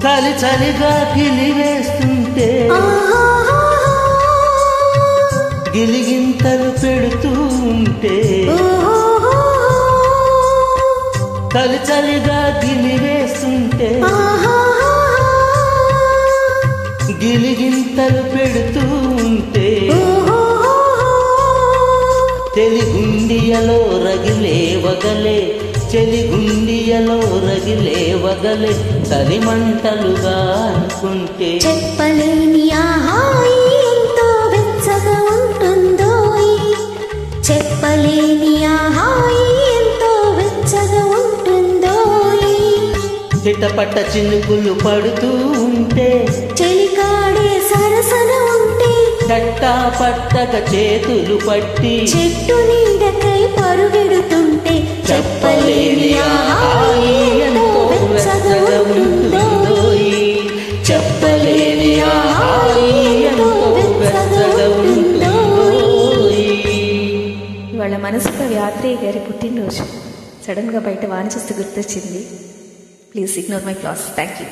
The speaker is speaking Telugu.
చలి చలిగా గిలివేస్తుంటే గిలిగింతలు పెడుతూ ఉంటే చలి చలిగా గిలివేస్తుంటే గిలిగింతలు పెడుతూ ఉంటే చెలిగుండియలో రగిలే వగలే చెలిగుండియలో రగిలే వగలే చలిమంటలుగా అనుకుంటే చెప్పలేని ఆహాయి ఎంతో వెచ్చగా ఉంటుందోయ్ చెప్పలేని ఆహాయి ఎంతో వెచ్చగా ఉంటుందోయ్ చిటపట చినుకులు పడుతూ ఉంటే చెలికాడే సరసన ఉంటే చట్టా పట్టక చేతులు పట్టి చెట్టు నీడకై పరుగెడుతుంటే చెప్పలేని ఆహాయి ఎంతో వెచ్చగా ఉంటుందోయ్ చెప్పలేని ఆహాయి ఎంతో వెచ్చగా ఉంటుందోయ్. ఇవాళ మనసుకవి ఆత్రేయ గారి పుట్టినరోజు. సడన్గా బయట వాన చూస్తూ గుర్తొచ్చింది. Please ignore my class. Thank you.